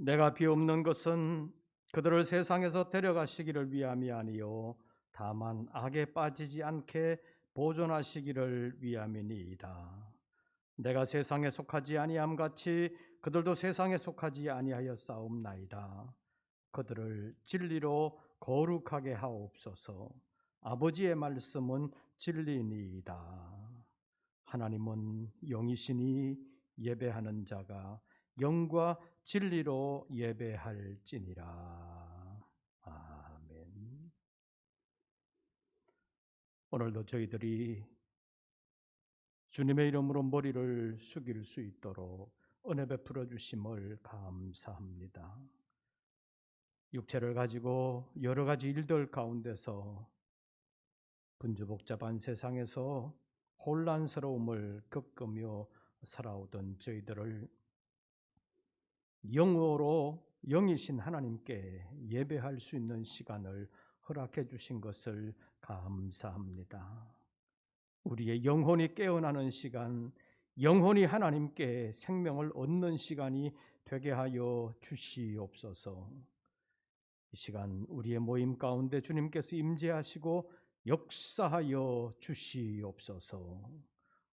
내가 비옵는 것은 그들을 세상에서 데려가시기를 위함이 아니요 다만 악에 빠지지 않게 보존하시기를 위함이니이다. 내가 세상에 속하지 아니함 같이 그들도 세상에 속하지 아니하여 싸움나이다. 그들을 진리로 거룩하게 하옵소서. 아버지의 말씀은 진리니이다. 하나님은 영이시니 예배하는 자가 영과 진리로 예배할지니라. 아멘. 오늘도 저희들이 주님의 이름으로 머리를 숙일 수 있도록 은혜 베풀어 주심을 감사합니다. 육체를 가지고 여러 가지 일들 가운데서 분주복잡한 세상에서 혼란스러움을 겪으며 살아오던 저희들을 영으로 영이신 하나님께 예배할 수 있는 시간을 허락해 주신 것을 감사합니다. 우리의 영혼이 깨어나는 시간, 영혼이 하나님께 생명을 얻는 시간이 되게 하여 주시옵소서. 이 시간 우리의 모임 가운데 주님께서 임재하시고 역사하여 주시옵소서.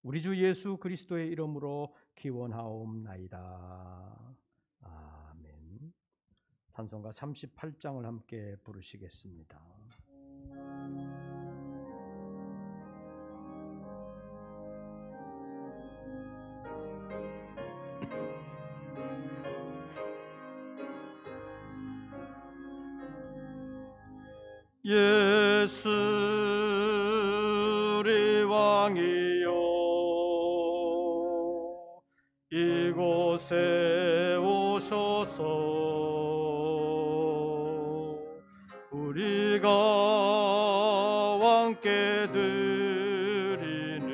우리 주 예수 그리스도의 이름으로 기원하옵나이다. 아멘. 찬송가 38장을 함께 부르시겠습니다. 예수 우리 왕이요 이곳에 오셔서 우리가 왕께 드리는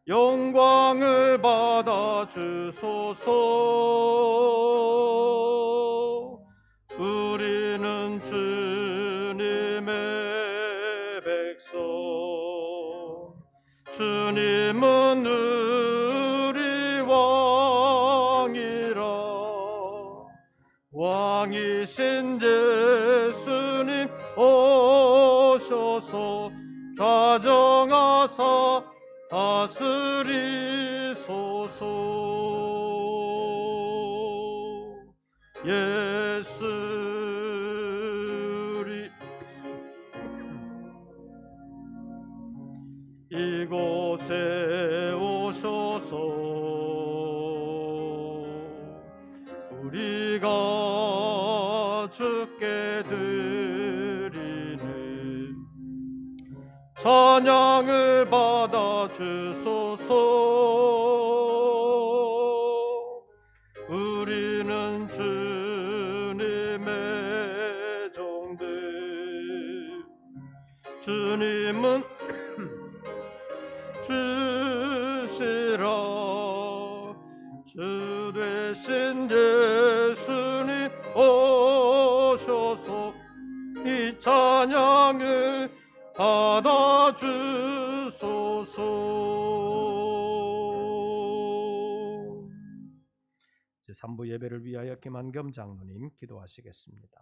영광을 받아 주소서. 우리는 주님의 백성, 주님은 우리 왕이라. 왕이신 예수님 오셔서 좌정하사 다스리소서. 예수 우리 이곳에 오셔서 우리가 주께 드리는 찬양을 받아 주소서. 우리는 주님의 종들, 주님은 주시라. 주 되신 예수님 오셔서 이 찬양을 받아 주소서. 제3부 예배를 위하여 김한겸 장로님 기도하시겠습니다.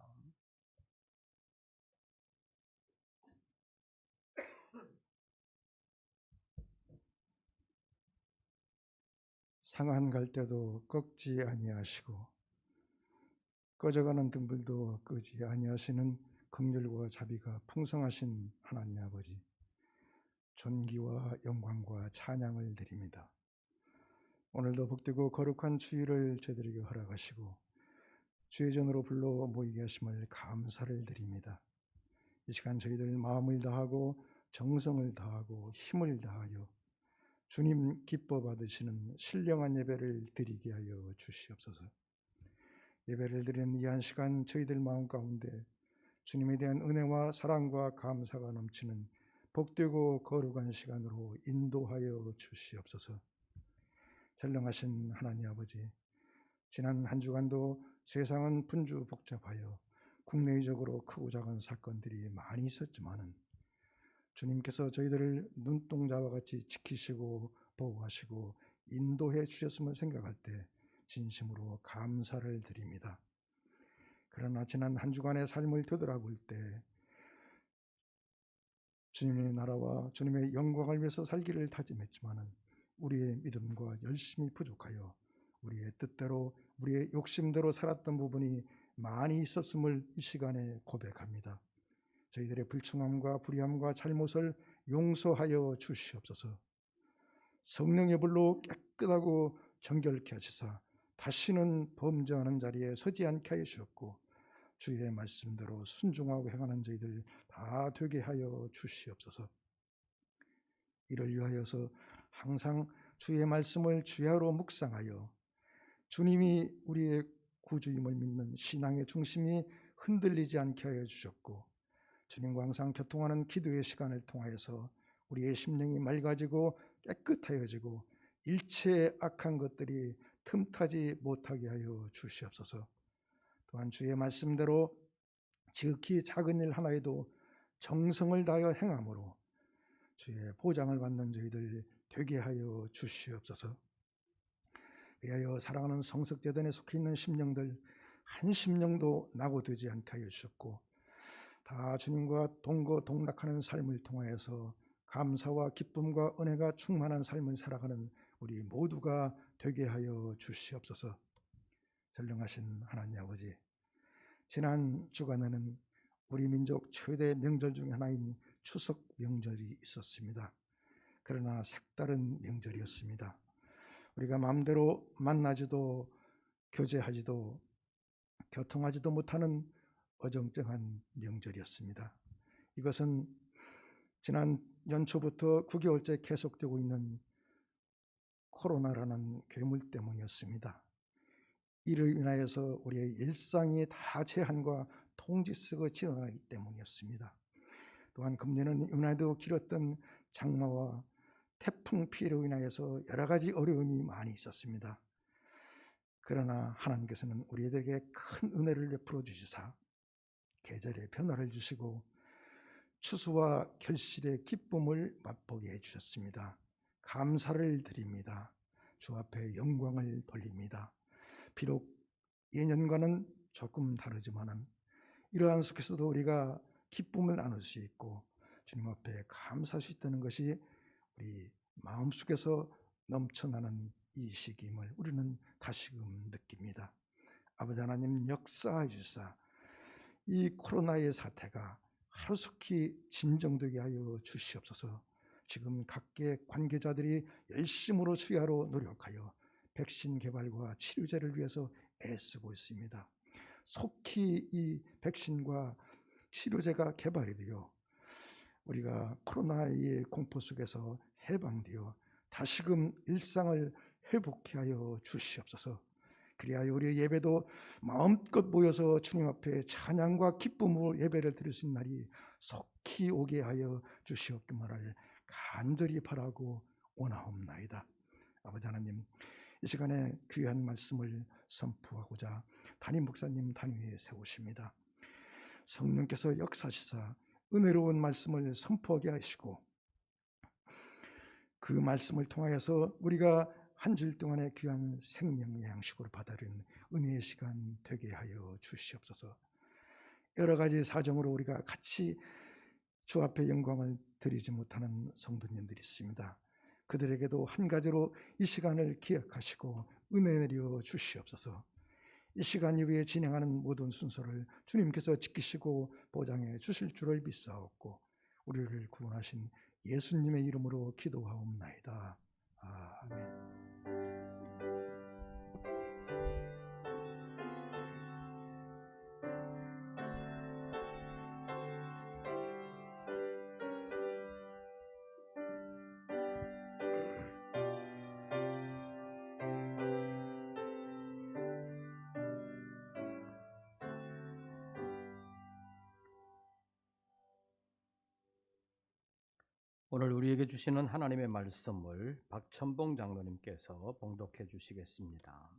상한 갈 때도 꺾지 아니하시고 꺼져가는 등불도 끄지 아니하시는 긍휼과 자비가 풍성하신 하나님 아버지, 존귀와 영광과 찬양을 드립니다. 오늘도 복되고 거룩한 주일을 저희들에게 허락하시고 주의 전으로 불러 모이게 하심을 감사를 드립니다. 이 시간 저희들 마음을 다하고 정성을 다하고 힘을 다하여 주님 기뻐 받으시는 신령한 예배를 드리게 하여 주시옵소서. 예배를 드리는 이 한 시간 저희들 마음 가운데 주님에 대한 은혜와 사랑과 감사가 넘치는 복되고 거룩한 시간으로 인도하여 주시옵소서. 전능하신 하나님 아버지, 지난 한 주간도 세상은 분주복잡하여 국내적으로 크고 작은 사건들이 많이 있었지만은 주님께서 저희들을 눈동자와 같이 지키시고 보호하시고 인도해 주셨음을 생각할 때 진심으로 감사를 드립니다. 그러나 지난 한 주간의 삶을 되돌아볼 때 주님의 나라와 주님의 영광을 위해서 살기를 다짐했지만은 우리의 믿음과 열심이 부족하여 우리의 뜻대로 우리의 욕심대로 살았던 부분이 많이 있었음을 이 시간에 고백합니다. 저희들의 불충함과 불의함과 잘못을 용서하여 주시옵소서. 성령의 불로 깨끗하고 정결케 하시사 다시는 범죄하는 자리에 서지 않게 하여 주셨고 주의 말씀대로 순종하고 행하는 저희들 다 되게 하여 주시옵소서. 이를 위하여서 항상 주의 말씀을 주야로 묵상하여 주님이 우리의 구주임을 믿는 신앙의 중심이 흔들리지 않게 하여 주셨고 주님과 항상 교통하는 기도의 시간을 통하여서 우리의 심령이 맑아지고 깨끗하여지고 일체의 악한 것들이 틈타지 못하게 하여 주시옵소서. 또한 주의 말씀대로 지극히 작은 일 하나에도 정성을 다하여 행함으로 주의 보장을 받는 저희들 되게 하여 주시옵소서. 그리하여 사랑하는 성석재단에 속해 있는 심령들 한 심령도 낙오되지 않게 하여 주셨고 다 주님과 동거동락하는 삶을 통하여서 감사와 기쁨과 은혜가 충만한 삶을 살아가는 우리 모두가 되게 하여 주시옵소서. 전능하신 하나님 아버지, 지난 주간에는 우리 민족 최대 명절 중 하나인 추석 명절이 있었습니다. 그러나 색다른 명절이었습니다. 우리가 마음대로 만나지도 교제하지도 교통하지도 못하는 어정쩡한 명절이었습니다. 이것은 지난 연초부터 9개월째 계속되고 있는 코로나라는 괴물 때문이었습니다. 이를 인하여서 우리의 일상이 다 제한과 통지 속에 지나가기 때문이었습니다. 또한 금년은 은하도 길었던 장마와 태풍 피해로 인하여서 여러 가지 어려움이 많이 있었습니다. 그러나 하나님께서는 우리에게 큰 은혜를 베풀어 주시사 계절의 변화를 주시고 추수와 결실의 기쁨을 맛보게 해주셨습니다. 감사를 드립니다. 주 앞에 영광을 돌립니다. 비록 예년과는 조금 다르지만은 이러한 속에서도 우리가 기쁨을 나눌 수 있고 주님 앞에 감사할 수 있다는 것이 우리 마음속에서 넘쳐나는 이 시기임을 우리는 다시금 느낍니다. 아버지 하나님 역사해 주시사 이 코로나의 사태가 하루속히 진정되게 하여 주시옵소서. 지금 각계 관계자들이 열심으로 수야로 노력하여 백신 개발과 치료제를 위해서 애쓰고 있습니다. 속히 이 백신과 치료제가 개발이 되어 우리가 코로나의 공포 속에서 해방되어 다시금 일상을 회복케 하여 주시옵소서. 그리하여 우리의 예배도 마음껏 모여서 주님 앞에 찬양과 기쁨으로 예배를 드릴 수 있는 날이 속히 오게 하여 주시옵기만을 간절히 바라고 원하옵나이다. 아버지 하나님, 이 시간에 귀한 말씀을 선포하고자 담임 목사님 단위에 세우십니다. 성령께서 역사시사 은혜로운 말씀을 선포하게 하시고 그 말씀을 통하여서 우리가 한 주일 동안의 귀한 생명의 양식으로 받아들이는 은혜의 시간 되게 하여 주시옵소서. 여러 가지 사정으로 우리가 같이 주 앞에 영광을 드리지 못하는 성도님들이 있습니다. 그들에게도 한 가지로 이 시간을 기억하시고 은혜 내려 주시옵소서. 이 시간 이후에 진행하는 모든 순서를 주님께서 지키시고 보장해 주실 줄을 믿사옵고 우리를 구원하신 예수님의 이름으로 기도하옵나이다. 아멘. 오늘 우리에게 주시는 하나님의 말씀을 박천봉 장로님께서 봉독해 주시겠습니다.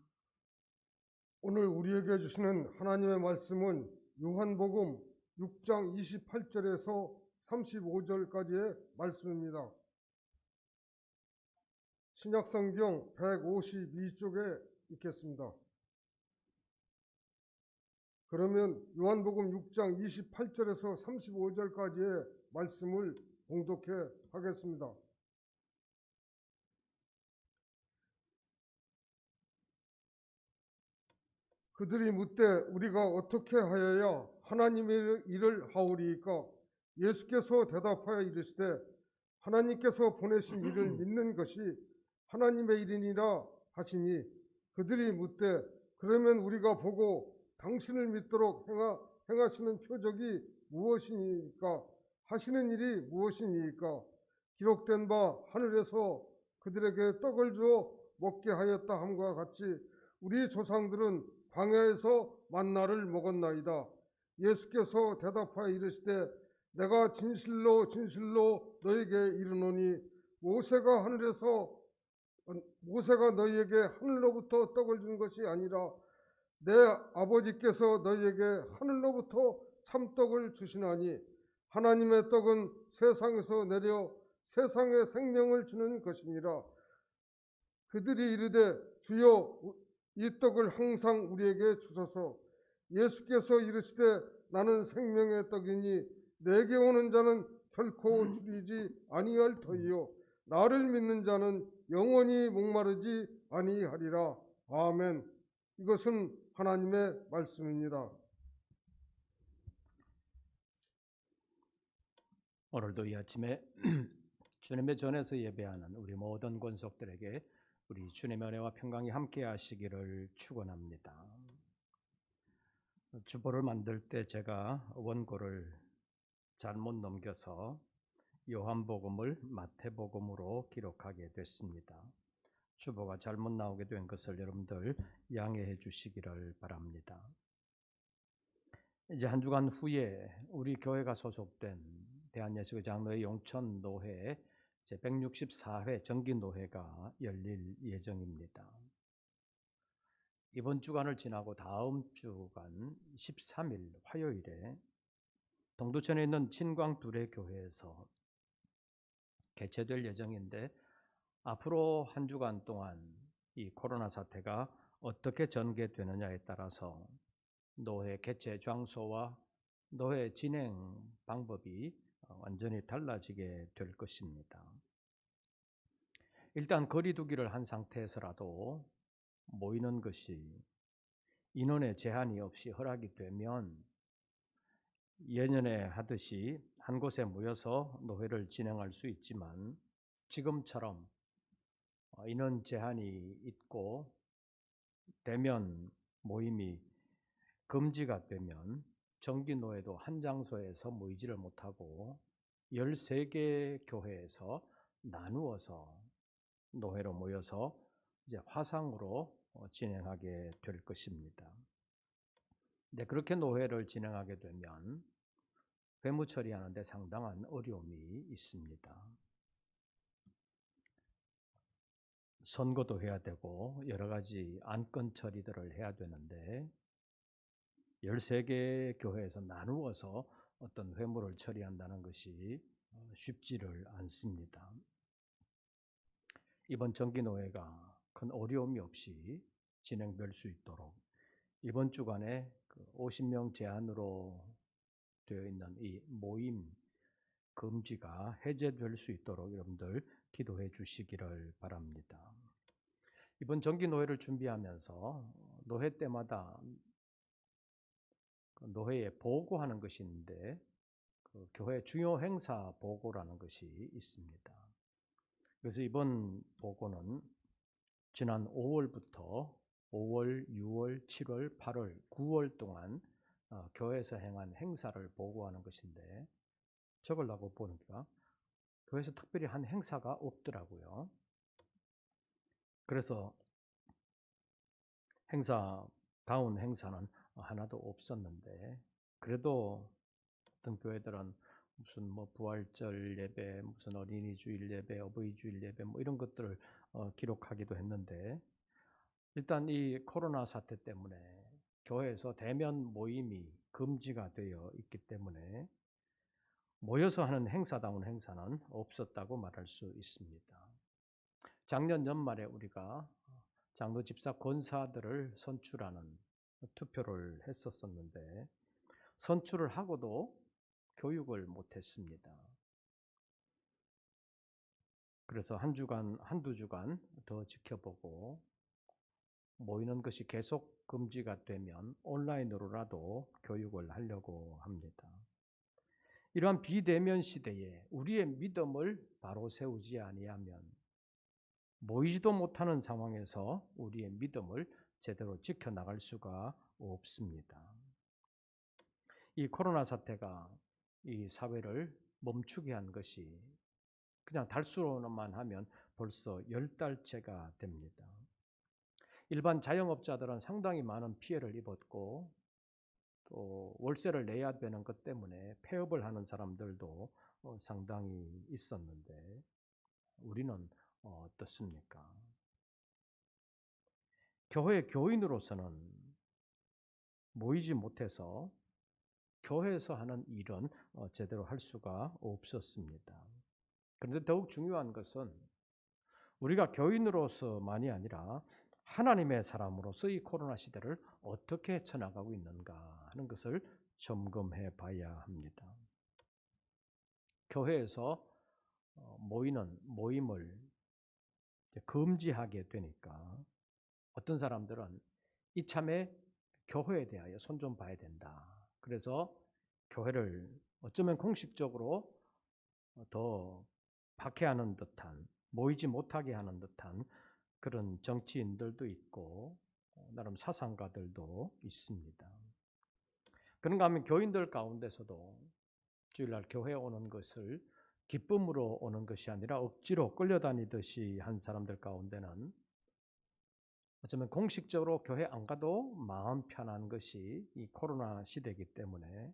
오늘 우리에게 주시는 하나님의 말씀은 요한복음 6장 28절에서 35절까지의 말씀입니다. 신약성경 152쪽에 있겠습니다. 그러면 요한복음 6장 28절에서 35절까지의 말씀을 봉독해 하겠습니다. 그들이 묻되 우리가 어떻게 하여야 하나님의 일을 하오리이까? 예수께서 대답하여 이르시되 하나님께서 보내신 일을 믿는 것이 하나님의 일이니라 하시니, 그들이 묻되 그러면 우리가 보고 당신을 믿도록 행하시는 표적이 무엇이니까? 하시는 일이 무엇이니까? 기록된 바 하늘에서 그들에게 떡을 주어 먹게 하였다 함과 같이 우리 조상들은 광야에서 만나를 먹었나이다. 예수께서 대답하여 이르시되 내가 진실로 진실로 너에게 이르노니 모세가 너희에게 하늘로부터 떡을 준 것이 아니라 내 아버지께서 너희에게 하늘로부터 참떡을 주시나니, 하나님의 떡은 세상에서 내려 세상에 생명을 주는 것이니라. 그들이 이르되 주여 이 떡을 항상 우리에게 주소서. 예수께서 이르시되 나는 생명의 떡이니 내게 오는 자는 결코 줄이지 아니할 터이요 나를 믿는 자는 영원히 목마르지 아니하리라. 아멘. 이것은 하나님의 말씀입니다. 오늘도 이 아침에 주님의 전에서 예배하는 우리 모든 권속들에게 우리 주님의 은혜와 평강이 함께 하시기를 축원합니다. 주보를 만들 때 제가 원고를 잘못 넘겨서 요한복음을 마태복음으로 기록하게 됐습니다. 주보가 잘못 나오게 된 것을 여러분들 양해해 주시기를 바랍니다. 이제 한 주간 후에 우리 교회가 소속된 대한예수교 장로회 용천노회 제164회 정기노회가 열릴 예정입니다. 이번 주간을 지나고 다음 주간 13일 화요일에 동두천에 있는 친광두레교회에서 개최될 예정인데, 앞으로 한 주간 동안 이 코로나 사태가 어떻게 전개되느냐에 따라서 노회 개최 장소와 노회 진행 방법이 완전히 달라지게 될 것입니다. 일단 거리 두기를 한 상태에서라도 모이는 것이 인원의 제한이 없이 허락이 되면 예년에 하듯이 한 곳에 모여서 노회를 진행할 수 있지만, 지금처럼 인원 제한이 있고 대면 모임이 금지가 되면 정기노회도 한 장소에서 모이지를 못하고 13개 교회에서 나누어서 노회로 모여서 이제 화상으로 진행하게 될 것입니다. 네, 그렇게 노회를 진행하게 되면 회무 처리하는 데 상당한 어려움이 있습니다. 선거도 해야 되고 여러 가지 안건 처리들을 해야 되는데 13개 교회에서 나누어서 어떤 회무를 처리한다는 것이 쉽지를 않습니다. 이번 정기노회가 큰 어려움이 없이 진행될 수 있도록 이번 주간에 50명 제한으로 되어 있는 이 모임 금지가 해제될 수 있도록 여러분들 기도해 주시기를 바랍니다. 이번 정기노회를 준비하면서 노회 때마다 노회에 보고하는 것이 있는데, 교회 중요 행사 보고라는 것이 있습니다. 그래서 이번 보고는 지난 5월부터 5월, 6월, 7월, 8월, 9월 동안 교회에서 행한 행사를 보고하는 것인데, 적으려고 보니까 교회에서 특별히 한 행사가 없더라고요. 그래서 다운 행사는 하나도 없었는데, 그래도 어떤 교회들은 무슨 부활절 예배, 무슨 어린이주일 예배, 어버이주일 예배 이런 것들을 기록하기도 했는데, 일단 이 코로나 사태 때문에 교회에서 대면 모임이 금지가 되어 있기 때문에 모여서 하는 행사다운 행사는 없었다고 말할 수 있습니다. 작년 연말에 우리가 장로 집사 권사들을 선출하는 투표를 했었었는데 선출을 하고도 교육을 못했습니다. 그래서 한두 주간 더 지켜보고 모이는 것이 계속 금지가 되면 온라인으로라도 교육을 하려고 합니다. 이러한 비대면 시대에 우리의 믿음을 바로 세우지 아니하면 모이지도 못하는 상황에서 우리의 믿음을 제대로 지켜나갈 수가 없습니다. 이 코로나 사태가 이 사회를 멈추게 한 것이 그냥 달수로만 하면 벌써 10달째가 됩니다. 일반 자영업자들은 상당히 많은 피해를 입었고 또 월세를 내야 되는 것 때문에 폐업을 하는 사람들도 상당히 있었는데 우리는 어떻습니까? 교회 교인으로서는 모이지 못해서 교회에서 하는 일은 제대로 할 수가 없었습니다. 그런데 더욱 중요한 것은 우리가 교인으로서만이 아니라 하나님의 사람으로서 이 코로나 시대를 어떻게 헤쳐나가고 있는가 하는 것을 점검해 봐야 합니다. 교회에서 모이는 모임을 금지하게 되니까 어떤 사람들은 이참에 교회에 대하여 손 좀 봐야 된다. 그래서 교회를 어쩌면 공식적으로 더 박해하는 듯한 모이지 못하게 하는 듯한 그런 정치인들도 있고 나름 사상가들도 있습니다. 그런가 하면 교인들 가운데서도 주일날 교회에 오는 것을 기쁨으로 오는 것이 아니라 억지로 끌려다니듯이 한 사람들 가운데는 어쩌면 공식적으로 교회 안 가도 마음 편한 것이 이 코로나 시대이기 때문에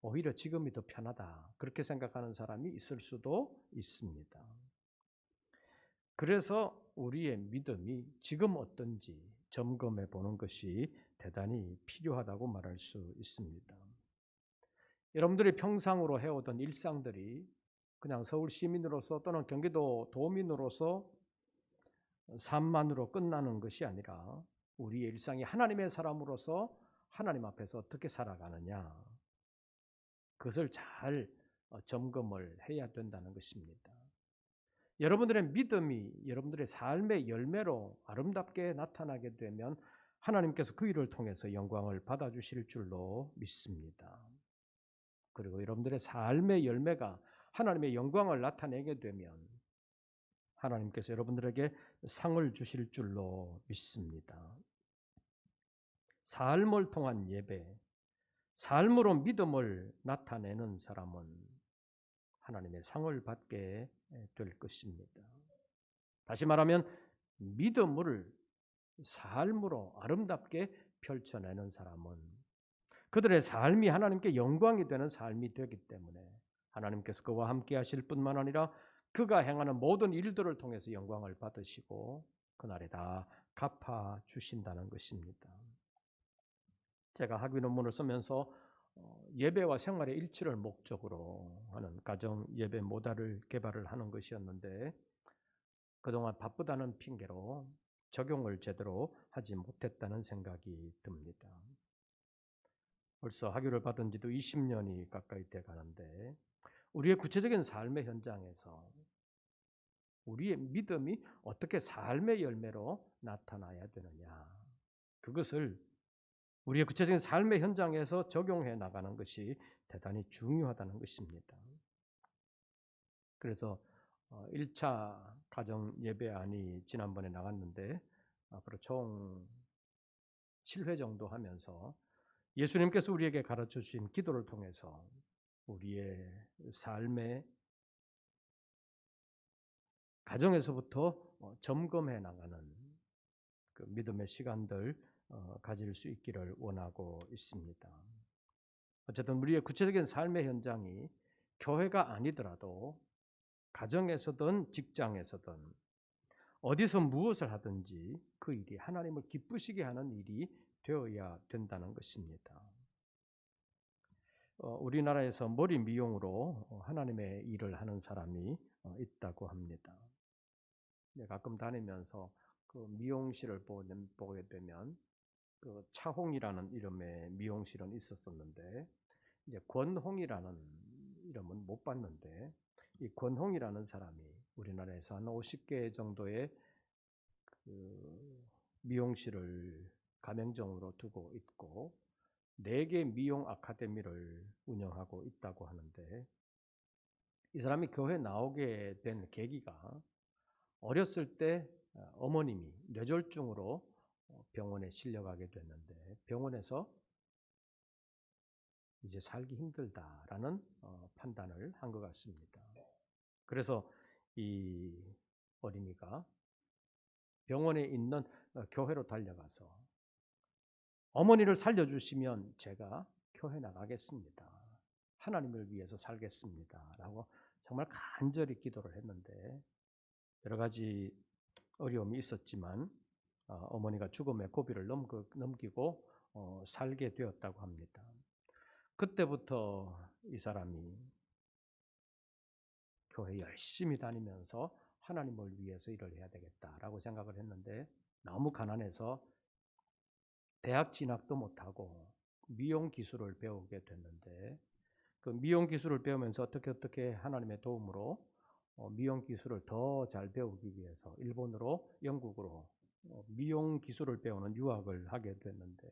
오히려 지금이 더 편하다 그렇게 생각하는 사람이 있을 수도 있습니다. 그래서 우리의 믿음이 지금 어떤지 점검해 보는 것이 대단히 필요하다고 말할 수 있습니다. 여러분들이 평상으로 해오던 일상들이 그냥 서울 시민으로서 또는 경기도 도민으로서 삶만으로 끝나는 것이 아니라 우리의 일상이 하나님의 사람으로서 하나님 앞에서 어떻게 살아가느냐 그것을 잘 점검을 해야 된다는 것입니다. 여러분들의 믿음이 여러분들의 삶의 열매로 아름답게 나타나게 되면 하나님께서 그 일을 통해서 영광을 받아주실 줄로 믿습니다. 그리고 여러분들의 삶의 열매가 하나님의 영광을 나타내게 되면 하나님께서 여러분들에게 상을 주실 줄로 믿습니다. 삶을 통한 예배, 삶으로 믿음을 나타내는 사람은 하나님의 상을 받게 될 것입니다. 다시 말하면 믿음을 삶으로 아름답게 펼쳐내는 사람은 그들의 삶이 하나님께 영광이 되는 삶이 되기 때문에 하나님께서 그와 함께 하실 뿐만 아니라 그가 행하는 모든 일들을 통해서 영광을 받으시고 그날에 다 갚아 주신다는 것입니다. 제가 학위 논문을 쓰면서 예배와 생활의 일치를 목적으로 하는 가정 예배 모델을 개발을 하는 것이었는데 그동안 바쁘다는 핑계로 적용을 제대로 하지 못했다는 생각이 듭니다. 벌써 학위를 받은 지도 20년이 가까이 돼 가는데 우리의 구체적인 삶의 현장에서 우리의 믿음이 어떻게 삶의 열매로 나타나야 되느냐 그것을 우리의 구체적인 삶의 현장에서 적용해 나가는 것이 대단히 중요하다는 것입니다. 그래서 1차 가정 예배안이 지난번에 나갔는데 앞으로 총 7회 정도 하면서 예수님께서 우리에게 가르쳐 주신 기도를 통해서 우리의 삶의 가정에서부터 점검해 나가는 그 믿음의 시간들 가질 수 있기를 원하고 있습니다. 어쨌든 우리의 구체적인 삶의 현장이 교회가 아니더라도 가정에서든 직장에서든 어디서 무엇을 하든지 그 일이 하나님을 기쁘시게 하는 일이 되어야 된다는 것입니다. 우리나라에서 머리 미용으로 하나님의 일을 하는 사람이 있다고 합니다. 가끔 다니면서 그 미용실을 보게 되면 그 차홍이라는 이름의 미용실은 있었었는데 이제 권홍이라는 이름은 못 봤는데 이 권홍이라는 사람이 우리나라에서 한 50개 정도의 그 미용실을 가맹점으로 두고 있고 4개 미용 아카데미를 운영하고 있다고 하는데 이 사람이 교회 나오게 된 계기가 어렸을 때 어머님이 뇌졸중으로 병원에 실려가게 됐는데 병원에서 이제 살기 힘들다라는 판단을 한 것 같습니다. 그래서 이 어린이가 병원에 있는 교회로 달려가서 어머니를 살려주시면 제가 교회 나가겠습니다. 하나님을 위해서 살겠습니다. 라고 정말 간절히 기도를 했는데 여러 가지 어려움이 있었지만 어머니가 죽음의 고비를 넘기고 살게 되었다고 합니다. 그때부터 이 사람이 교회 열심히 다니면서 하나님을 위해서 일을 해야 되겠다라고 생각을 했는데 너무 가난해서 대학 진학도 못하고 미용 기술을 배우게 됐는데 그 미용 기술을 배우면서 어떻게 하나님의 도움으로 미용 기술을 더 잘 배우기 위해서 일본으로 영국으로 미용 기술을 배우는 유학을 하게 됐는데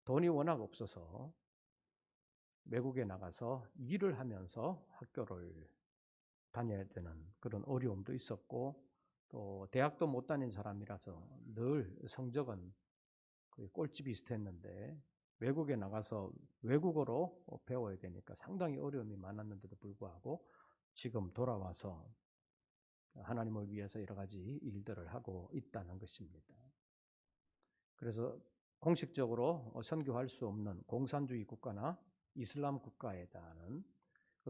돈이 워낙 없어서 외국에 나가서 일을 하면서 학교를 다녀야 되는 그런 어려움도 있었고 또 대학도 못 다닌 사람이라서 늘 성적은 거의 꼴찌 비슷했는데 외국에 나가서 외국어로 배워야 되니까 상당히 어려움이 많았는데도 불구하고 지금 돌아와서 하나님을 위해서 여러 가지 일들을 하고 있다는 것입니다. 그래서 공식적으로 선교할 수 없는 공산주의 국가나 이슬람 국가에다는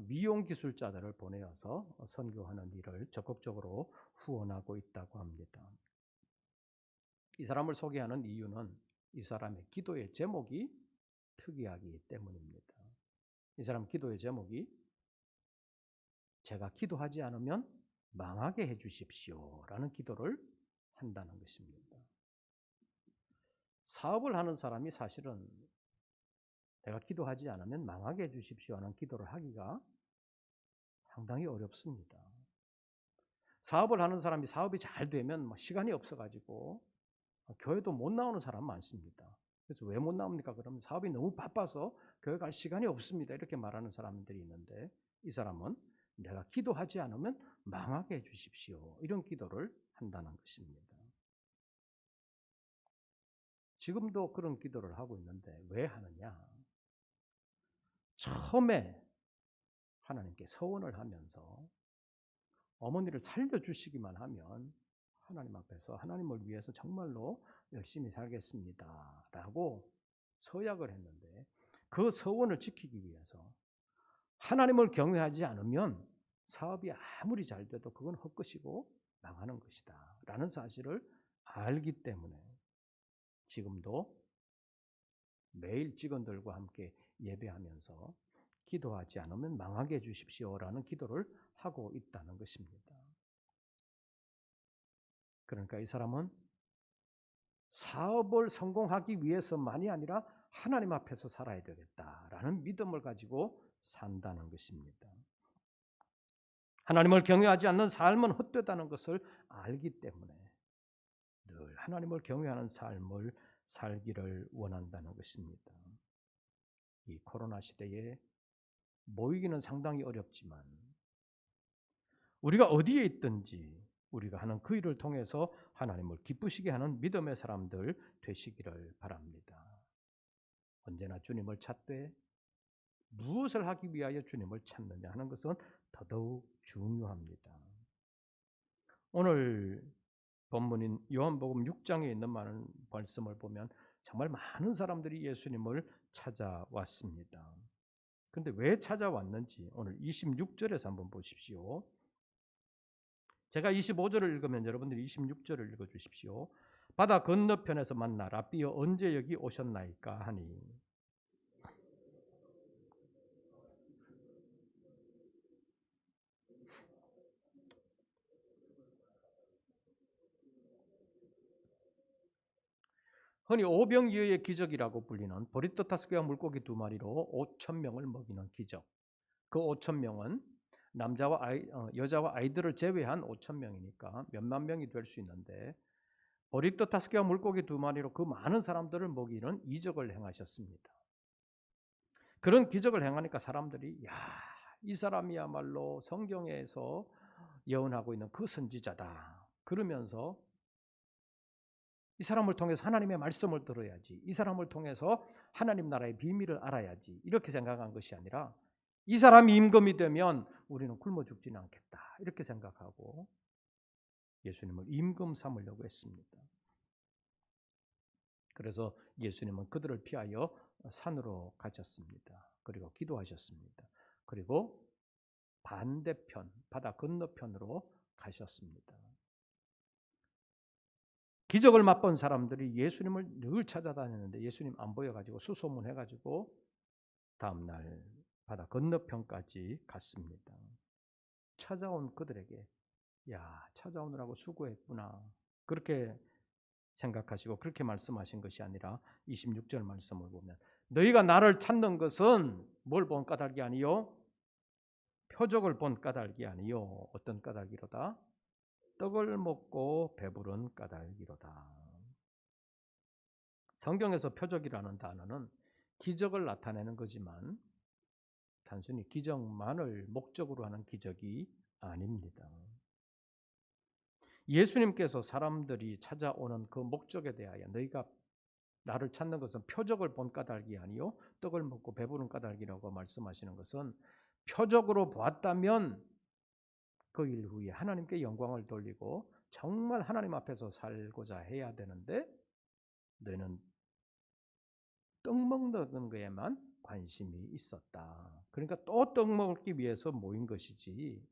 미용 기술자들을 보내어서 선교하는 일을 적극적으로 후원하고 있다고 합니다. 이 사람을 소개하는 이유는 이 사람의 기도의 제목이 특이하기 때문입니다. 이 사람 기도의 제목이 제가 기도하지 않으면 망하게 해주십시오라는 기도를 한다는 것입니다. 사업을 하는 사람이 사실은 내가 기도하지 않으면 망하게 해주십시오 하는 기도를 하기가 상당히 어렵습니다. 사업을 하는 사람이 사업이 잘 되면 시간이 없어가지고 교회도 못 나오는 사람 많습니다. 그래서 왜 못 나옵니까? 그러면 사업이 너무 바빠서 교회 갈 시간이 없습니다. 이렇게 말하는 사람들이 있는데 이 사람은 내가 기도하지 않으면 망하게 해주십시오. 이런 기도를 한다는 것입니다. 지금도 그런 기도를 하고 있는데 왜 하느냐? 처음에 하나님께 서원을 하면서 어머니를 살려주시기만 하면 하나님 앞에서 하나님을 위해서 정말로 열심히 살겠습니다 라고 서약을 했는데 그 서원을 지키기 위해서 하나님을 경외하지 않으면 사업이 아무리 잘 돼도 그건 헛것이고 망하는 것이다 라는 사실을 알기 때문에 지금도 매일 직원들과 함께 예배하면서 기도하지 않으면 망하게 해주십시오라는 기도를 하고 있다는 것입니다. 그러니까 이 사람은 사업을 성공하기 위해서만이 아니라 하나님 앞에서 살아야 되겠다라는 믿음을 가지고 산다는 것입니다. 하나님을 경외하지 않는 삶은 헛되다는 것을 알기 때문에 늘 하나님을 경외하는 삶을 살기를 원한다는 것입니다. 이 코로나 시대에 모이기는 상당히 어렵지만 우리가 어디에 있든지 우리가 하는 그 일을 통해서 하나님을 기쁘시게 하는 믿음의 사람들 되시기를 바랍니다. 언제나 주님을 찾되 무엇을 하기 위하여 주님을 찾느냐 하는 것은 더더욱 중요합니다. 오늘 본문인 요한복음 6장에 있는 많은 말씀을 보면 정말 많은 사람들이 예수님을 찾아왔습니다. 그런데 왜 찾아왔는지 오늘 26절에서 한번 보십시오. 제가 25절을 읽으면 여러분들이 26절을 읽어주십시오. 바다 건너편에서 만나 랍비여 언제 여기 오셨나이까 하니 흔히 오병이어의 기적이라고 불리는 보리떡 5개와 물고기 2마리로 5,000명을 먹이는 기적. 그 5,000명은 여자와 아이들을 제외한 5,000명이니까 몇만 명이 될 수 있는데 보리떡 5개와 물고기 2마리로 그 많은 사람들을 먹이는 이적을 행하셨습니다. 그런 기적을 행하니까 사람들이 이 사람이야말로 성경에서 예언하고 있는 그 선지자다. 그러면서 이 사람을 통해서 하나님의 말씀을 들어야지. 이 사람을 통해서 하나님 나라의 비밀을 알아야지. 이렇게 생각한 것이 아니라 이 사람이 임금이 되면 우리는 굶어 죽지는 않겠다. 이렇게 생각하고 예수님을 임금 삼으려고 했습니다. 그래서 예수님은 그들을 피하여 산으로 가셨습니다. 그리고 기도하셨습니다. 그리고 반대편, 바다 건너편으로 가셨습니다. 기적을 맛본 사람들이 예수님을 늘 찾아다녔는데 예수님 안 보여가지고 수소문해가지고 다음날 바다 건너편까지 갔습니다. 찾아온 그들에게 찾아오느라고 수고했구나. 그렇게 생각하시고 그렇게 말씀하신 것이 아니라 26절 말씀을 보면 너희가 나를 찾는 것은 뭘 본 까닭이 아니요? 표적을 본 까닭이 아니요. 어떤 까닭이로다? 떡을 먹고 배부른 까닭이로다. 성경에서 표적이라는 단어는 기적을 나타내는 거지만 단순히 기적만을 목적으로 하는 기적이 아닙니다. 예수님께서 사람들이 찾아오는 그 목적에 대하여 너희가 나를 찾는 것은 표적을 본 까닭이 아니요 떡을 먹고 배부른 까닭이라고 말씀하시는 것은 표적으로 보았다면 그 일 후에 하나님께 영광을 돌리고 정말 하나님 앞에서 살고자 해야 되는데 너희는 떡 먹는 거에만 관심이 있었다. 그러니까 또 떡 먹기 위해서 모인 것이지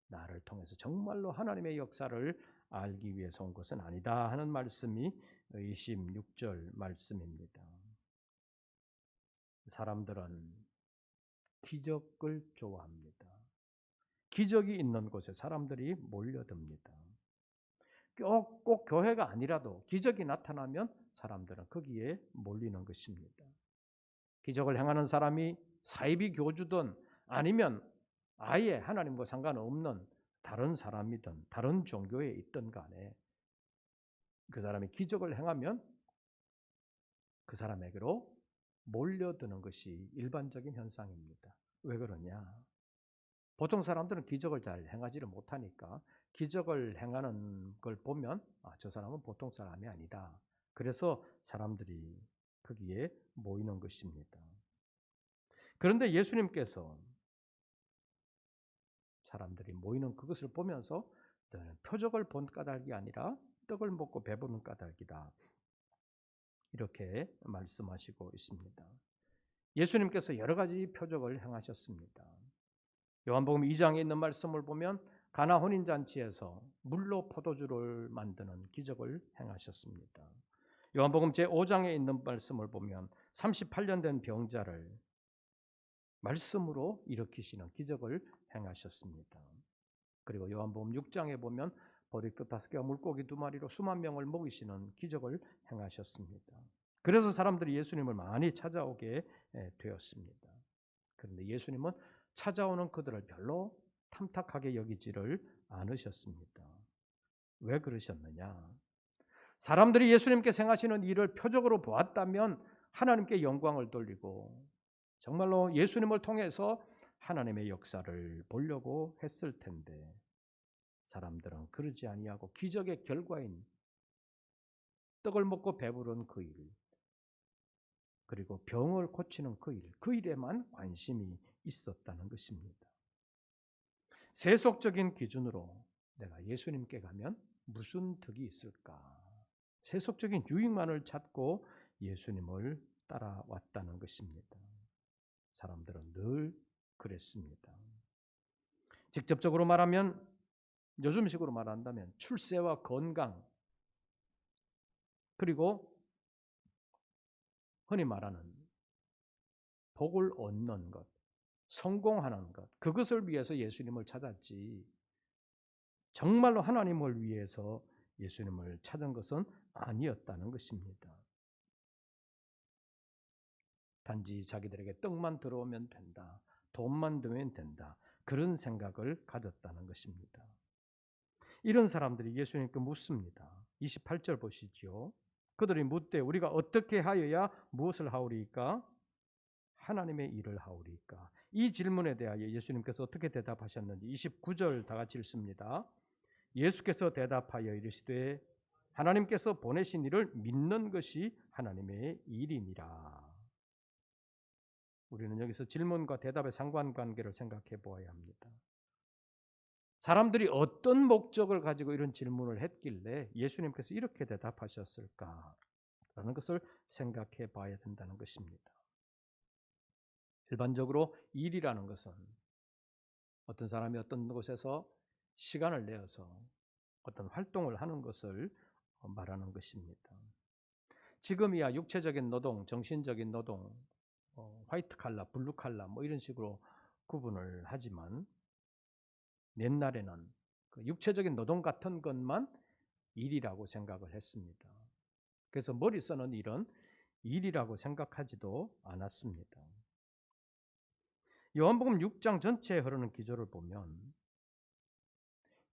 나를 통해서 정말로 하나님의 역사를 알기 위해서 온 것은 아니다 하는 말씀이 26절 말씀입니다. 사람들은 기적을 좋아합니다. 기적이 있는 곳에 사람들이 몰려듭니다. 꼭 교회가 아니라도 기적이 나타나면 사람들은 거기에 몰리는 것입니다. 기적을 행하는 사람이 사이비 교주든 아니면 아예 하나님과 상관없는 다른 사람이든 다른 종교에 있든 간에 그 사람이 기적을 행하면 그 사람에게로 몰려드는 것이 일반적인 현상입니다. 왜 그러냐? 보통 사람들은 기적을 잘 행하지를 못하니까 기적을 행하는 걸 보면 저 사람은 보통 사람이 아니다. 그래서 사람들이 거기에 모이는 것입니다. 그런데 예수님께서 사람들이 모이는 그것을 보면서 너는 표적을 본 까닭이 아니라 떡을 먹고 배부른 까닭이다. 이렇게 말씀하시고 있습니다. 예수님께서 여러 가지 표적을 행하셨습니다. 요한복음 2장에 있는 말씀을 보면 가나 혼인잔치에서 물로 포도주를 만드는 기적을 행하셨습니다. 요한복음 제5장에 있는 말씀을 보면 38년 된 병자를 말씀으로 일으키시는 기적을 행하셨습니다. 그리고 요한복음 6장에 보면 보리떡 5개와 물고기 2마리로 수만 명을 먹이시는 기적을 행하셨습니다. 그래서 사람들이 예수님을 많이 찾아오게 되었습니다. 그런데 예수님은 찾아오는 그들을 별로 탐탁하게 여기지를 않으셨습니다. 왜 그러셨느냐? 사람들이 예수님께 행하시는 일을 표적으로 보았다면 하나님께 영광을 돌리고 정말로 예수님을 통해서 하나님의 역사를 보려고 했을 텐데 사람들은 그러지 아니하고 기적의 결과인 떡을 먹고 배부른 그 일, 그리고 병을 고치는 그 일에만 관심이 있었다는 것입니다. 세속적인 기준으로 내가 예수님께 가면 무슨 득이 있을까? 세속적인 유익만을 찾고 예수님을 따라왔다는 것입니다. 사람들은 늘 그랬습니다. 직접적으로 말하면 요즘식으로 말한다면 출세와 건강 그리고 흔히 말하는 복을 얻는 것, 성공하는 것 그것을 위해서 예수님을 찾았지 정말로 하나님을 위해서 예수님을 찾은 것은 아니었다는 것입니다. 단지 자기들에게 떡만 들어오면 된다, 돈만 되면 된다, 그런 생각을 가졌다는 것입니다. 이런 사람들이 예수님께 묻습니다. 28절 보시죠. 그들이 묻되 우리가 어떻게 하여야 무엇을 하오리까? 하나님의 일을 하오리까? 이 질문에 대하여 예수님께서 어떻게 대답하셨는지 29절 다 같이 읽습니다. 예수께서 대답하여 이르시되 하나님께서 보내신 이를 믿는 것이 하나님의 일이니라. 우리는 여기서 질문과 대답의 상관관계를 생각해 보아야 합니다. 사람들이 어떤 목적을 가지고 이런 질문을 했길래 예수님께서 이렇게 대답하셨을까라는 것을 생각해 봐야 된다는 것입니다. 일반적으로 일이라는 것은 어떤 사람이 어떤 곳에서 시간을 내어서 어떤 활동을 하는 것을 말하는 것입니다. 지금이야 육체적인 노동, 정신적인 노동, 화이트 칼라, 블루 칼라 뭐 이런 식으로 구분을 하지만 옛날에는 그 육체적인 노동 같은 것만 일이라고 생각을 했습니다. 그래서 머리 쓰는 일은 일이라고 생각하지도 않았습니다. 요한복음 6장 전체에 흐르는 기조를 보면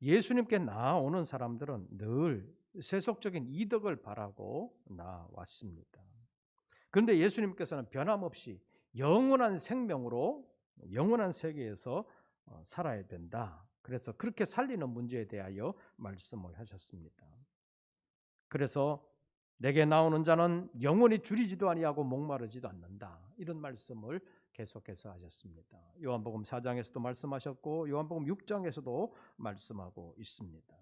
예수님께 나아오는 사람들은 늘 세속적인 이득을 바라고 나왔습니다. 그런데 예수님께서는 변함없이 영원한 생명으로 영원한 세계에서 살아야 된다. 그래서 그렇게 살리는 문제에 대하여 말씀을 하셨습니다. 그래서 내게 나오는 자는 영원히 줄이지도 아니하고 목마르지도 않는다. 이런 말씀을 계속해서 하셨습니다. 요한복음 4장에서도 말씀하셨고 요한복음 6장에서도 말씀하고 있습니다.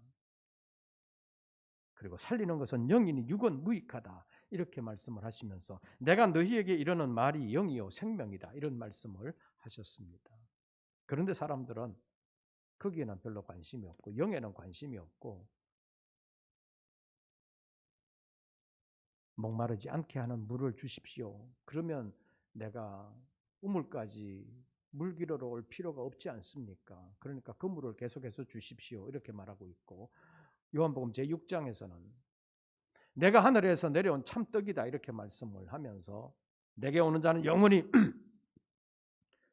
그리고 살리는 것은 영이니 육은 무익하다. 이렇게 말씀을 하시면서 내가 너희에게 이르는 말이 영이요 생명이다. 이런 말씀을 하셨습니다. 그런데 사람들은 거기에는 별로 관심이 없고 영에는 관심이 없고 목마르지 않게 하는 물을 주십시오. 그러면 내가 우물까지 물 길어러 올 필요가 없지 않습니까? 그러니까 그 물을 계속해서 주십시오. 이렇게 말하고 있고 요한복음 제6장에서는 내가 하늘에서 내려온 참떡이다 이렇게 말씀을 하면서 내게 오는 자는 영원히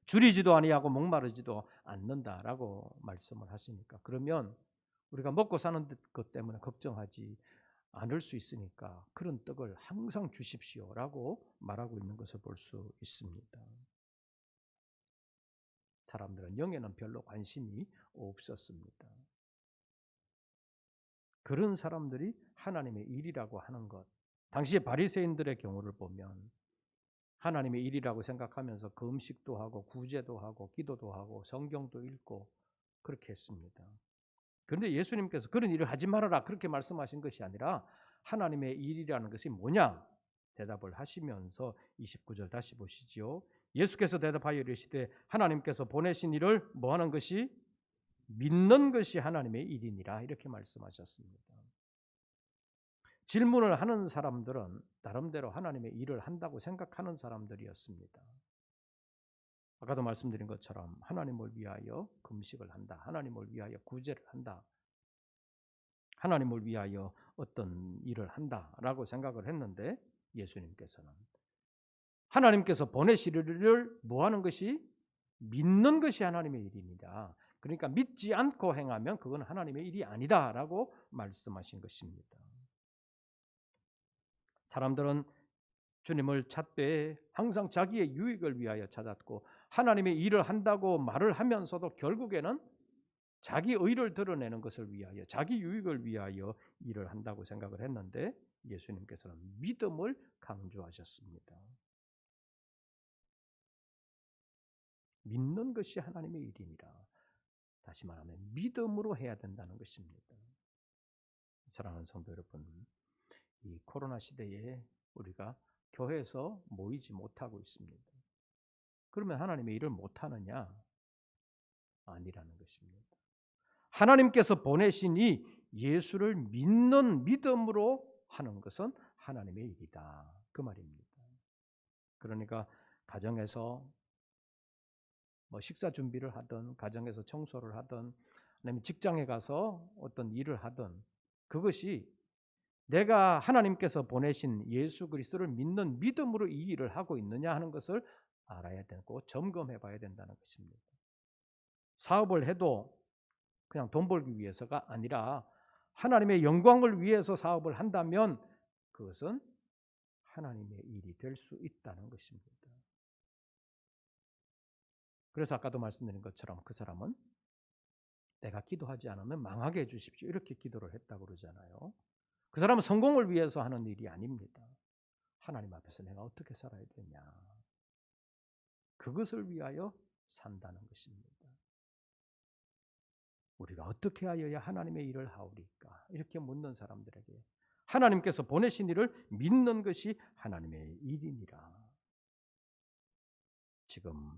줄이지도 아니하고 목마르지도 않는다라고 말씀을 하시니까 그러면 우리가 먹고 사는 것 때문에 걱정하지 않을 수 있으니까 그런 떡을 항상 주십시오라고 말하고 있는 것을 볼 수 있습니다. 사람들은 영에는 별로 관심이 없었습니다. 그런 사람들이 하나님의 일이라고 하는 것, 당시의 바리새인들의 경우를 보면 하나님의 일이라고 생각하면서 금식도 하고 구제도 하고 기도도 하고 성경도 읽고 그렇게 했습니다. 그런데 예수님께서 그런 일을 하지 말아라 그렇게 말씀하신 것이 아니라 하나님의 일이라는 것이 뭐냐 대답을 하시면서 29절 다시 보시지요. 예수께서 대답하여 이르시되 하나님께서 보내신 일을 뭐 하는 것이 믿는 것이 하나님의 일이니라 이렇게 말씀하셨습니다. 질문을 하는 사람들은 나름대로 하나님의 일을 한다고 생각하는 사람들이었습니다. 아까도 말씀드린 것처럼 하나님을 위하여 금식을 한다. 하나님을 위하여 구제를 한다. 하나님을 위하여 어떤 일을 한다라고 생각을 했는데 예수님께서는 하나님께서 보내시리를 뭐 하는 것이 믿는 것이 하나님의 일입니다. 그러니까 믿지 않고 행하면 그건 하나님의 일이 아니다라고 말씀하신 것입니다. 사람들은 주님을 찾되 항상 자기의 유익을 위하여 찾았고 하나님의 일을 한다고 말을 하면서도 결국에는 자기 의를 드러내는 것을 위하여 자기 유익을 위하여 일을 한다고 생각을 했는데 예수님께서는 믿음을 강조하셨습니다. 믿는 것이 하나님의 일이니라. 다시 말하면 믿음으로 해야 된다는 것입니다. 사랑하는 성도 여러분, 이 코로나 시대에 우리가 교회에서 모이지 못하고 있습니다. 그러면 하나님의 일을 못하느냐? 아니라는 것입니다. 하나님께서 보내신 이 예수를 믿는 믿음으로 하는 것은 하나님의 일이다. 그 말입니다. 그러니까 가정에서 뭐 식사 준비를 하든 가정에서 청소를 하든 아니면 직장에 가서 어떤 일을 하든 그것이 내가 하나님께서 보내신 예수 그리스도를 믿는 믿음으로 이 일을 하고 있느냐 하는 것을 알아야 되고 점검해 봐야 된다는 것입니다. 사업을 해도 그냥 돈 벌기 위해서가 아니라 하나님의 영광을 위해서 사업을 한다면 그것은 하나님의 일이 될 수 있다는 것입니다. 그래서 아까도 말씀드린 것처럼 그 사람은 내가 기도하지 않으면 망하게 해주십시오 이렇게 기도를 했다고 그러잖아요. 그 사람은 성공을 위해서 하는 일이 아닙니다. 하나님 앞에서 내가 어떻게 살아야 되냐, 그것을 위하여 산다는 것입니다. 우리가 어떻게 하여야 하나님의 일을 하오리까? 이렇게 묻는 사람들에게 하나님께서 보내신 일을 믿는 것이 하나님의 일이니라. 지금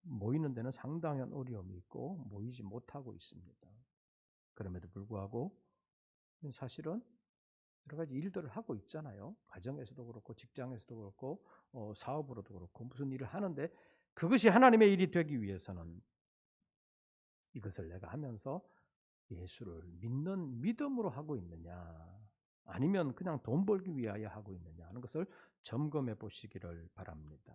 모이는 데는 상당한 어려움이 있고 모이지 못하고 있습니다. 그럼에도 불구하고 사실은 여러 가지 일들을 하고 있잖아요. 가정에서도 그렇고 직장에서도 그렇고 사업으로도 그렇고 무슨 일을 하는데 그것이 하나님의 일이 되기 위해서는 이것을 내가 하면서 예수를 믿는 믿음으로 하고 있느냐 아니면 그냥 돈 벌기 위하여 하고 있느냐 하는 것을 점검해 보시기를 바랍니다.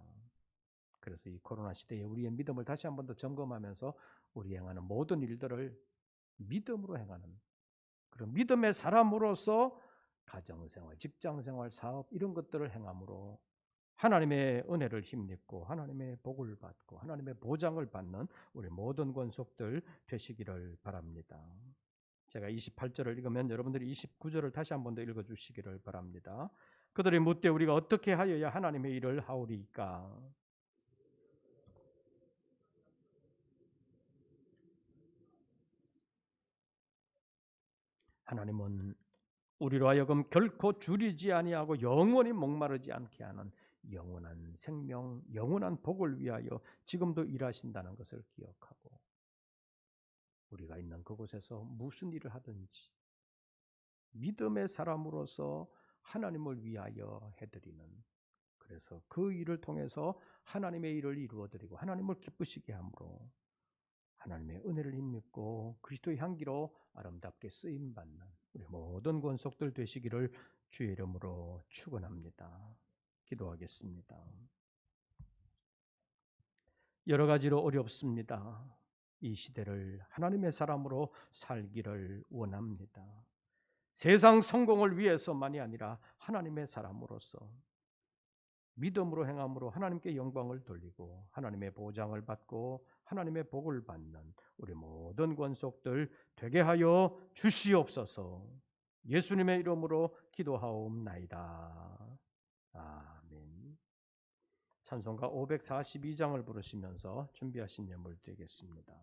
그래서 이 코로나 시대에 우리의 믿음을 다시 한 번 더 점검하면서 우리 행하는 모든 일들을 믿음으로 행하는 그런 믿음의 사람으로서 가정생활, 직장생활, 사업 이런 것들을 행함으로 하나님의 은혜를 힘입고 하나님의 복을 받고 하나님의 보장을 받는 우리 모든 권속들 되시기를 바랍니다. 제가 28절을 읽으면 여러분들이 29절을 다시 한 번 더 읽어주시기를 바랍니다. 그들이 묻되 우리가 어떻게 하여야 하나님의 일을 하오리까? 하나님은 우리로 하여금 결코 줄이지 아니하고 영원히 목마르지 않게 하는 영원한 생명, 영원한 복을 위하여 지금도 일하신다는 것을 기억하고 우리가 있는 그곳에서 무슨 일을 하든지 믿음의 사람으로서 하나님을 위하여 해드리는, 그래서 그 일을 통해서 하나님의 일을 이루어드리고 하나님을 기쁘시게 함으로 하나님의 은혜를 힘입고 그리스도의 향기로 아름답게 쓰임받는 우리 모든 권속들 되시기를 주의 이름으로 축원합니다. 기도하겠습니다. 여러 가지로 어렵습니다. 이 시대를 하나님의 사람으로 살기를 원합니다. 세상 성공을 위해서만이 아니라 하나님의 사람으로서 믿음으로 행함으로 하나님께 영광을 돌리고 하나님의 보장을 받고 하나님의 복을 받는 우리 모든 권속들 되게 하여 주시옵소서. 예수님의 이름으로 기도하옵나이다. 아멘. 찬송가 542장을 부르시면서 준비하신 예물 드리겠습니다.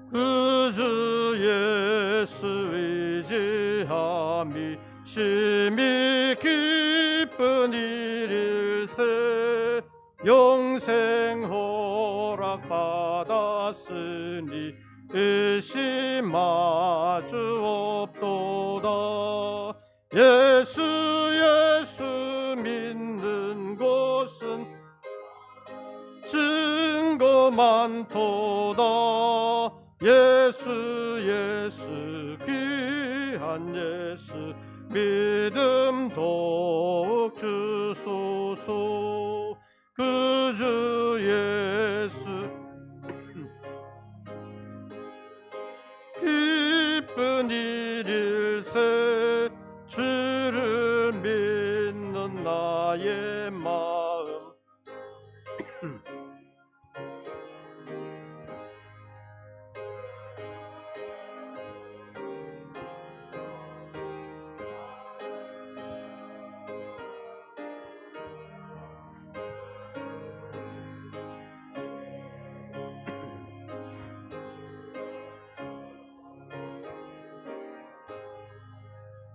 그 주 예수 의지함이 심히 기쁜 일일세. 영생 허락 받았으니 의심하주 없도다. 예수 믿는 것은 증거 많도다. 예수 귀한 예수 믿음 더욱 주소서. 그 주 예수 기쁜 일일세. 주를 믿는 나의 마음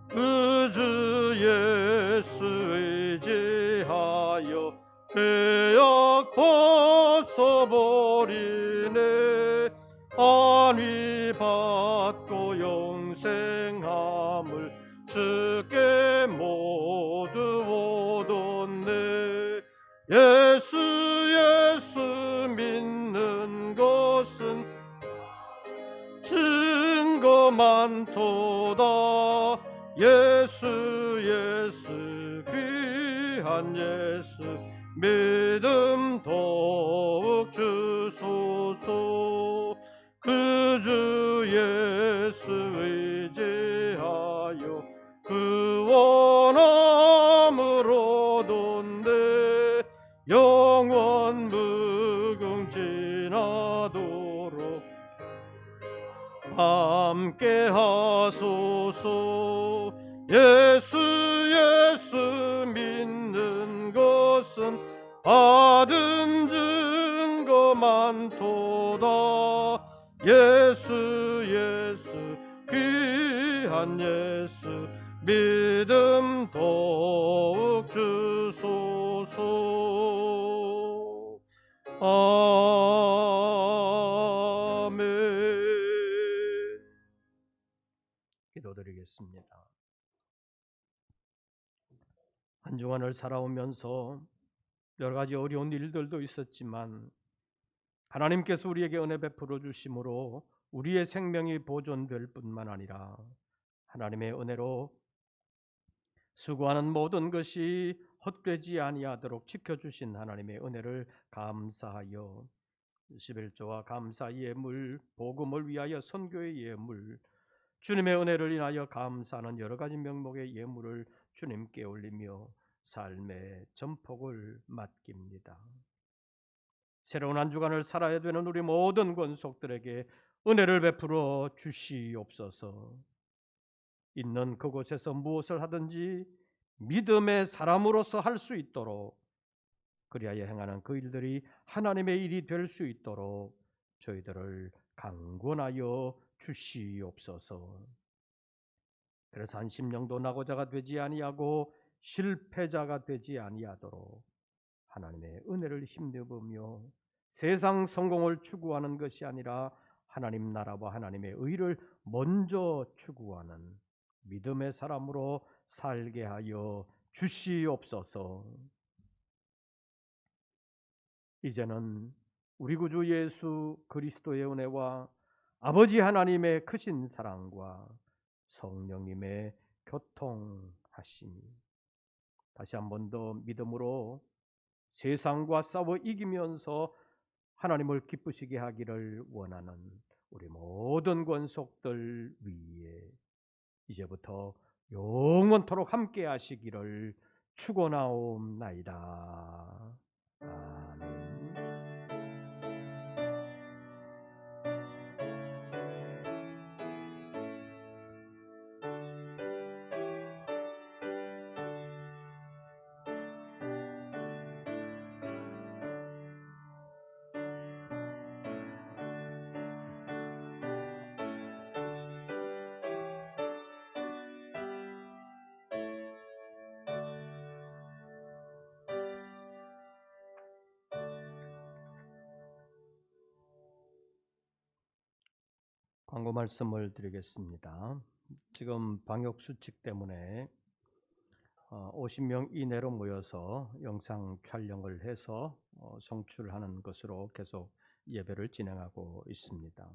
그 주 예수 의지하여 죄악 벗어버리네. 받고 영생함을 주께 모두 얻었네. 예수 예수 믿는 것은 증거 많도다. 예수 예수 귀한 예수 믿음 더욱 주소서. 그 주 예수 의지하여 구원함을 얻었네. 영원 무궁지나도록 함께 하소서. 예수 예수 믿는 것은 받은 증거 많도다. 예수 예수 귀한 예수 믿음 더욱 주소서. 아멘. 기도드리겠습니다. 한 주간을 살아오면서 여러 가지 어려운 일들도 있었지만 하나님께서 우리에게 은혜 베풀어 주심으로 우리의 생명이 보존될 뿐만 아니라 하나님의 은혜로 수고하는 모든 것이 헛되지 아니하도록 지켜주신 하나님의 은혜를 감사하여 11조와 감사 예물, 복음을 위하여 선교의 예물, 주님의 은혜를 인하여 감사하는 여러 가지 명목의 예물을 주님께 올리며 삶의 전폭을 맡깁니다. 새로운 한 주간을 살아야 되는 우리 모든 권속들에게 은혜를 베풀어 주시옵소서. 있는 그곳에서 무엇을 하든지 믿음의 사람으로서 할 수 있도록, 그리하여 행하는 그 일들이 하나님의 일이 될 수 있도록 저희들을 강권하여 주시옵소서. 그래서 한 심령도 낙오자가 되지 아니하고 실패자가 되지 아니하도록 하나님의 은혜를 힘입으며 세상 성공을 추구하는 것이 아니라 하나님 나라와 하나님의 의를 먼저 추구하는 믿음의 사람으로 살게 하여 주시옵소서. 이제는 우리 구주 예수 그리스도의 은혜와 아버지 하나님의 크신 사랑과 성령님의 교통하심이 다시 한 번 더 믿음으로 세상과 싸워 이기면서 하나님을 기쁘시게 하기를 원하는 우리 모든 권속들 위에 이제부터 영원토록 함께 하시기를 축원하옵나이다. 아멘. 광고 말씀을 드리겠습니다. 지금 방역 수칙 때문에 50명 이내로 모여서 영상 촬영을 해서 송출하는 것으로 계속 예배를 진행하고 있습니다.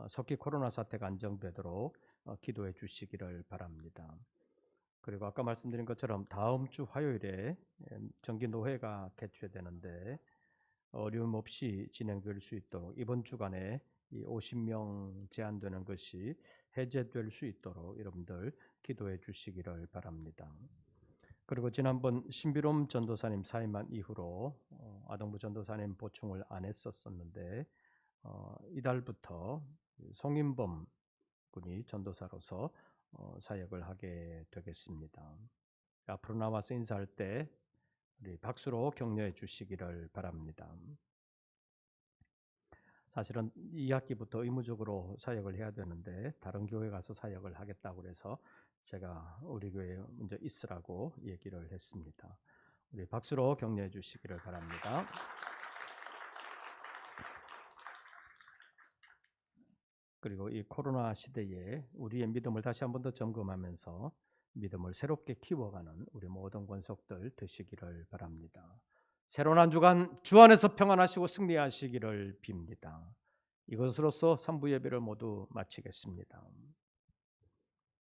속히 코로나 사태가 안정되도록 기도해 주시기를 바랍니다. 그리고 아까 말씀드린 것처럼 다음 주 화요일에 정기노회가 개최되는데 어려움 없이 진행될 수 있도록 이번 주간에 이 50명 제한되는 것이 해제될 수 있도록 여러분들 기도해 주시기를 바랍니다. 그리고 지난번 신비롬 전도사님 사임한 이후로 아동부 전도사님 보충을 안 했었는데 이달부터 송인범 군이 전도사로서 사역을 하게 되겠습니다. 앞으로 나와서 인사할 때 우리 박수로 격려해 주시기를 바랍니다. 사실은 2학기부터 의무적으로 사역을 해야 되는데 다른 교회 가서 사역을 하겠다고 해서 제가 우리 교회에 먼저 있으라고 얘기를 했습니다. 우리 박수로 격려해 주시기를 바랍니다. 그리고 이 코로나 시대에 우리의 믿음을 다시 한 번 더 점검하면서 믿음을 새롭게 키워가는 우리 모든 권속들 되시기를 바랍니다. 새로운 한 주간 주 안에서 평안하시고 승리하시기를 빕니다. 이것으로써 3부 예배를 모두 마치겠습니다.